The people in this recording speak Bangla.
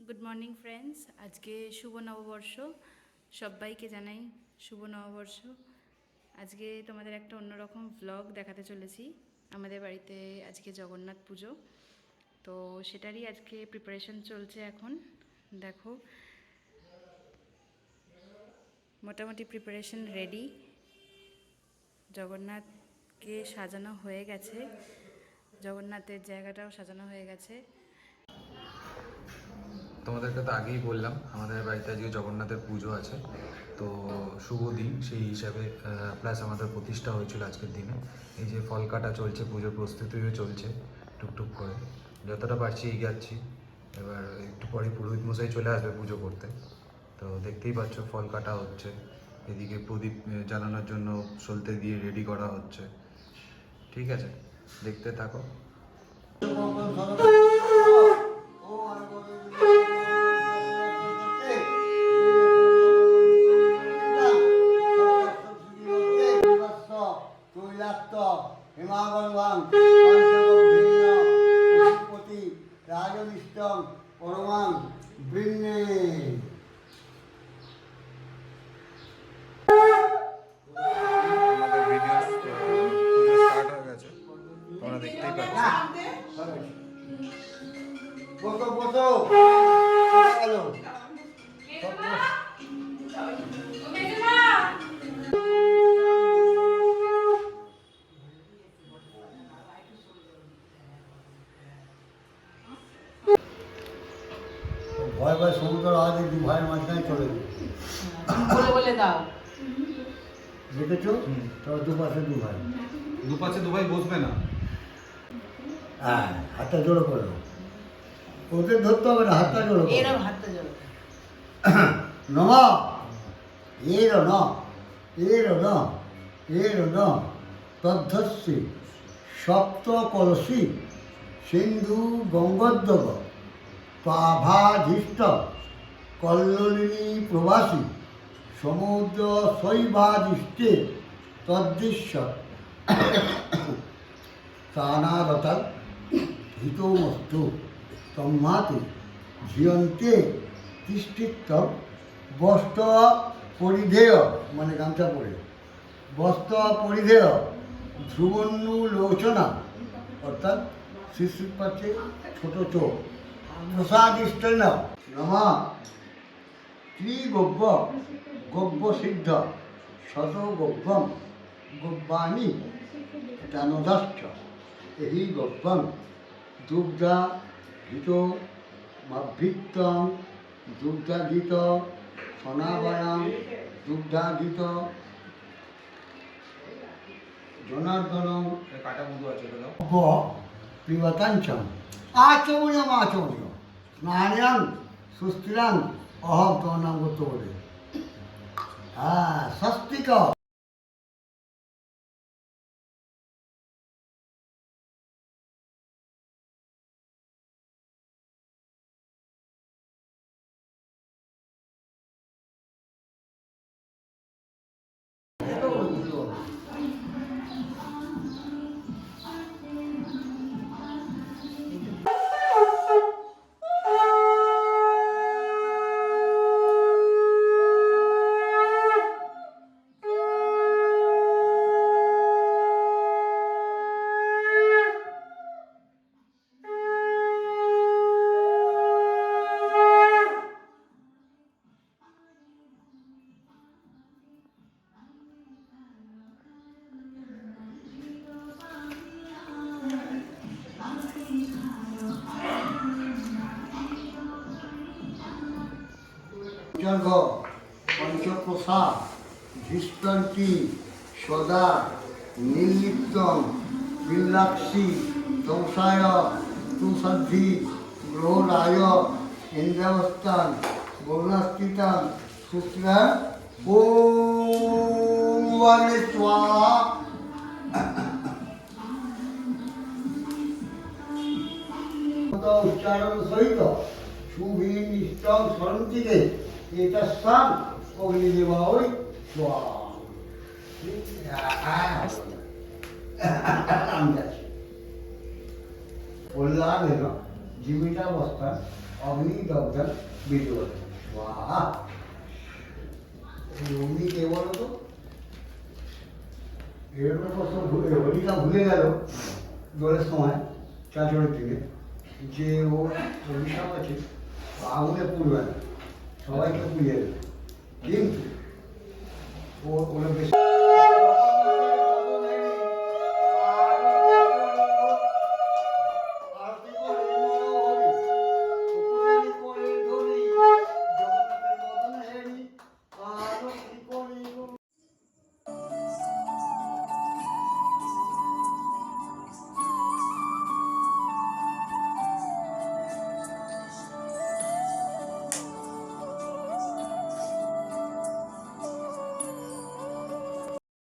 গুড মর্নিং ফ্রেন্ডস, আজকে শুভ নববর্ষ। সবাইকে জানাই শুভ নববর্ষ। আজকে তোমাদের একটা অন্যরকম ভ্লগ দেখাতে চলেছি। আমাদের বাড়িতে আজকে জগন্নাথ পুজো, তো সেটারই আজকে প্রিপারেশন চলছে এখন। দেখো, মোটামুটি প্রিপারেশন রেডি। জগন্নাথকে সাজানো হয়ে গেছে, জগন্নাথের জায়গাটাও সাজানো হয়ে গেছে। তোমাদেরকে তো আগেই বললাম আমাদের বাড়িতে আজকে জগন্নাথের পুজো আছে, তো শুভ দিন সেই হিসাবে প্লাস আমাদের প্রতিষ্ঠা হয়েছিল আজকের দিনে। এই যে ফল কাটা চলছে, পুজোর প্রস্তুতিও চলছে টুকটুক করে, যতটা পারছি এগিয়ে যাচ্ছি। এবার একটু পরে পুরোহিত মশাই চলে আসবে পুজো করতে, তো দেখতেই পাচ্ছ ফল কাটা হচ্ছে, এদিকে প্রদীপ জ্বালানোর জন্য সলতে দিয়ে রেডি করা হচ্ছে। ঠিক আছে, দেখতে থাকো। হিমাগলবাং পঞ্চগভ্যেন রাজনিষ্টং পরমাং বৃন্নে। আমাদের ভিডিও পুজো স্টার্ট হয়ে গেছে, তোমরা দেখতেই পাচ্ছ। বসো বসো, হ্যালো ভয় ভয় সমুদ্র আওয়াজ দু ভাইয়ের মাঝখানে চলে গেল। বলে বলে দাও। দেখেছো তো, দুপাশে দু ভাই, দুপাশে দুভাই বসবে না। হ্যাঁ হাতটা জোড়ো করো, ওদের ধরতে হবে না, হাতটা জোড়ো করো। এরম হাতটা জোড়ো। নম এর ন এর ন এর ন তদ্ধস্যি সপ্ত কলসি সিন্ধু গঙ্গোদ্যোগ পাভাধিষ্ঠ কল্লোলিনী প্রবাসী সমুদ্র শৈবাদিষ্টে তদ্দৃশ্য স্নানাগতা হিতমস্তু তম্মাতে ঝিয়ন্তে তিষ্ঠিত বস্ত্র পরিধেয়, মানে গামছা পরে বস্ত্র পরিধেয় ধ্রুবন্নু লোচনা, অর্থাৎ শিশির পাচ্ছে ছোট চোখ প্রসাদিষ্ট নমা ত্রিগব্য গব্য সিদ্ধ শত গব্যম গব্যানি জানদাশ্চ এই গব্যম দুগ্ধা ঘৃত মাভৃত্তং দুগ্ধাদিত সনাবয়াম দুগ্ধাদিত জনার্দনম কাটা মধু আছে প্রিয়তাঞ্চম আচমনীয়ম আচমনীয় স্নানাং সুস্থিরাং অহম তোমার নাম করতে বলে। হ্যাঁ স্বস্তিক পঞ্চপ্রসাদ ধৃষ্টন্তি সদা নির্লিপ্তং বিল্লাক্ষী দংসায় তুষদ্ধি গ্রহরায় ইন্দ্রাবস্থান বর্ণাস্থিতান সুস্রা ওম স্বাহা। উচ্চারণ সহিত সুভিনিষ্টং স্মরন্তিকে এটা স্থান অগ্নিদেবা ওই আমি যাচ্ছি কল্যাণ জীবিতাবস্থান অগ্নি দগ্ধা বিদ্যুৎ। বাহ! এই অগ্নি কে বলো তো? এরকম প্রশ্ন হোলিকা ভুলে গেল দোলের সময় চাঁচড়ের দিকে যে ও অভিশাপ আছে আগুনে পুড়বে না, সবাইকে পুড়িয়ে দেবে, কিন্তু ওরা বেশি